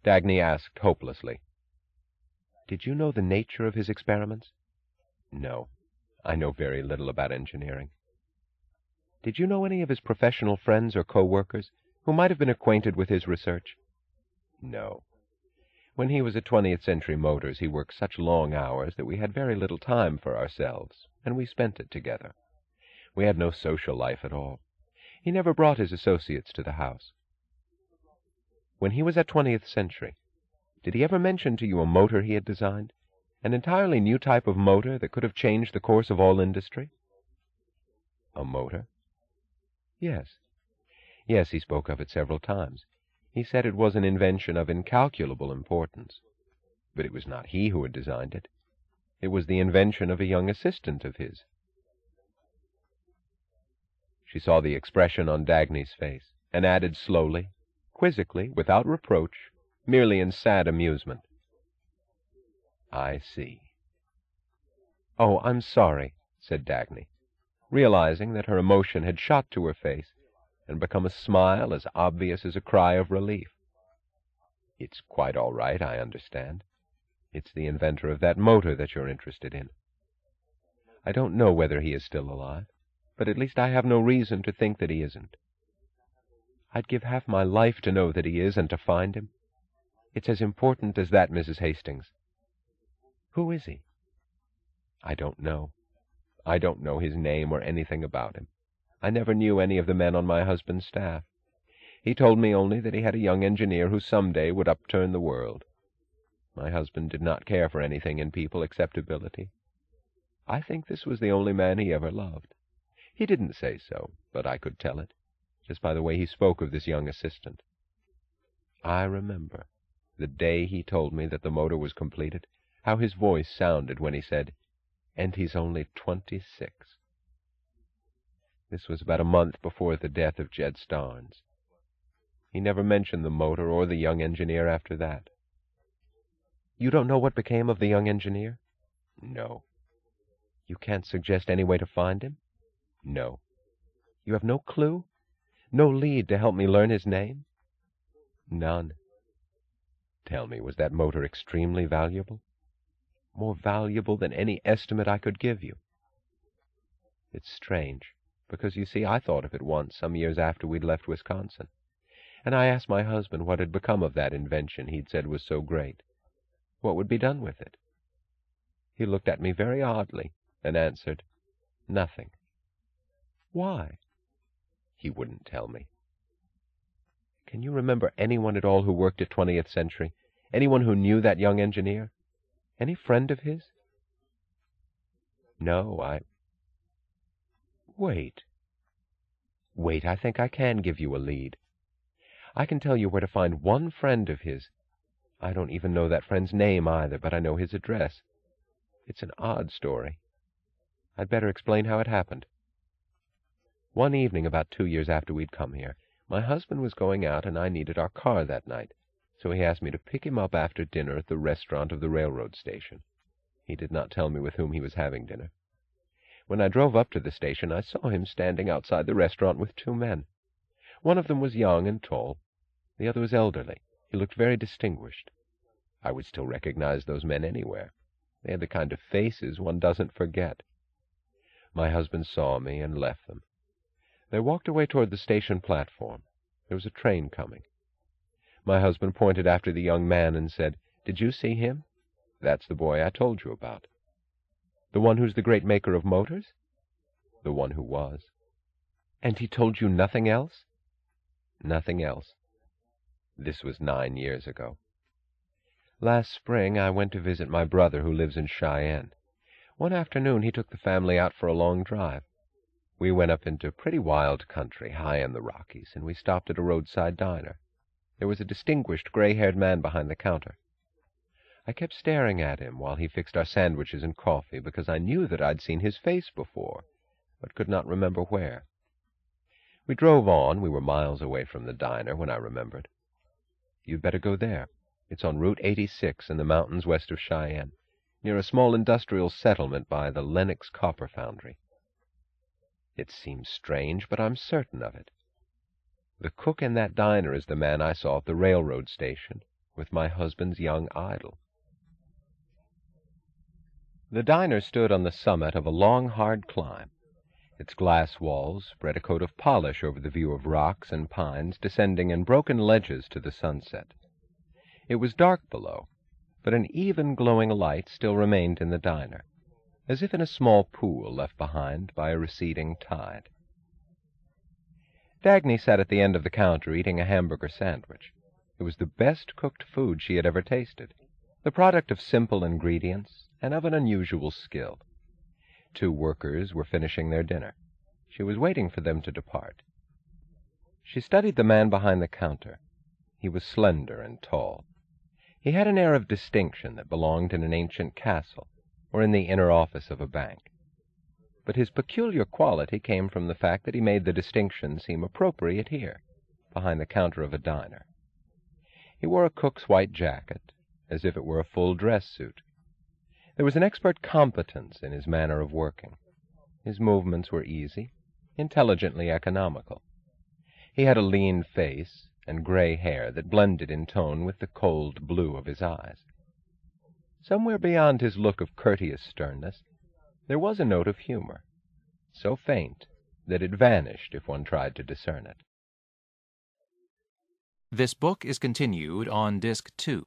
Dagny asked hopelessly. "Did you know the nature of his experiments?" "No. I know very little about engineering." "Did you know any of his professional friends or co-workers who might have been acquainted with his research?" "No. When he was at 20th Century Motors, he worked such long hours that we had very little time for ourselves, and we spent it together. We had no social life at all. He never brought his associates to the house." "When he was at 20th Century, did he ever mention to you a motor he had designed? An entirely new type of motor that could have changed the course of all industry?" "A motor?" "Yes. Yes, he spoke of it several times. He said it was an invention of incalculable importance. But it was not he who had designed it. It was the invention of a young assistant of his." She saw the expression on Dagny's face, and added slowly, quizzically, without reproach, merely in sad amusement, "I see." "Oh, I'm sorry," said Dagny, realizing that her emotion had shot to her face and become a smile as obvious as a cry of relief. "It's quite all right, I understand. It's the inventor of that motor that you're interested in. I don't know whether he is still alive, but at least I have no reason to think that he isn't. I'd give half my life to know that he is and to find him. It's as important as that, Mrs. Hastings." "Who is he?" "I don't know. I don't know his name or anything about him. I never knew any of the men on my husband's staff. He told me only that he had a young engineer who someday would upturn the world. My husband did not care for anything in people except ability. I think this was the only man he ever loved. He didn't say so, but I could tell it, just by the way he spoke of this young assistant. I remember, the day he told me that the motor was completed, how his voice sounded when he said, 'And he's only 26. This was about a month before the death of Jed Starnes. He never mentioned the motor or the young engineer after that." "You don't know what became of the young engineer?" "No." "You can't suggest any way to find him?" "No." "You have no clue? No lead to help me learn his name?" "None." "Tell me, was that motor extremely valuable?" "More valuable than any estimate I could give you." "It's strange, because, you see, I thought of it once, some years after we'd left Wisconsin. And I asked my husband what had become of that invention he'd said was so great. What would be done with it? He looked at me very oddly and answered, 'Nothing.'" "Why?" "He wouldn't tell me." "Can you remember anyone at all who worked at 20th Century? Anyone who knew that young engineer? Any friend of his?" "No, Wait. I think I can give you a lead. I can tell you where to find one friend of his. I don't even know that friend's name either, but I know his address. It's an odd story. I'd better explain how it happened. One evening, about 2 years after we'd come here, my husband was going out and I needed our car that night, so he asked me to pick him up after dinner at the restaurant of the railroad station. He did not tell me with whom he was having dinner. When I drove up to the station, I saw him standing outside the restaurant with 2 men. One of them was young and tall. The other was elderly. He looked very distinguished. I would still recognize those men anywhere. They had the kind of faces one doesn't forget. My husband saw me and left them. They walked away toward the station platform. There was a train coming. My husband pointed after the young man and said, 'Did you see him? That's the boy I told you about.' 'The one who's the great maker of motors?' 'The one who was.' 'And he told you nothing else?' 'Nothing else.' This was 9 years ago. Last spring I went to visit my brother who lives in Cheyenne. One afternoon he took the family out for a long drive. We went up into pretty wild country, high in the Rockies, and we stopped at a roadside diner. There was a distinguished gray-haired man behind the counter. I kept staring at him while he fixed our sandwiches and coffee, because I knew that I'd seen his face before, but could not remember where. We drove on. We were miles away from the diner when I remembered. 'You'd better go there. It's on Route 86 in the mountains west of Cheyenne, near a small industrial settlement by the Lenox Copper Foundry.' It seems strange, but I'm certain of it. The cook in that diner is the man I saw at the railroad station, with my husband's young idol. The diner stood on the summit of a long, hard climb. Its glass walls spread a coat of polish over the view of rocks and pines descending in broken ledges to the sunset. It was dark below, but an even glowing light still remained in the diner, as if in a small pool left behind by a receding tide. Dagny sat at the end of the counter eating a hamburger sandwich. It was the best cooked food she had ever tasted, the product of simple ingredients and of an unusual skill. 2 workers were finishing their dinner. She was waiting for them to depart. She studied the man behind the counter. He was slender and tall. He had an air of distinction that belonged in an ancient castle or in the inner office of a bank. But his peculiar quality came from the fact that he made the distinction seem appropriate here, behind the counter of a diner. He wore a cook's white jacket, as if it were a full dress suit. There was an expert competence in his manner of working. His movements were easy, intelligently economical. He had a lean face and gray hair that blended in tone with the cold blue of his eyes. Somewhere beyond his look of courteous sternness, there was a note of humor, so faint that it vanished if one tried to discern it. This book is continued on Disc 2.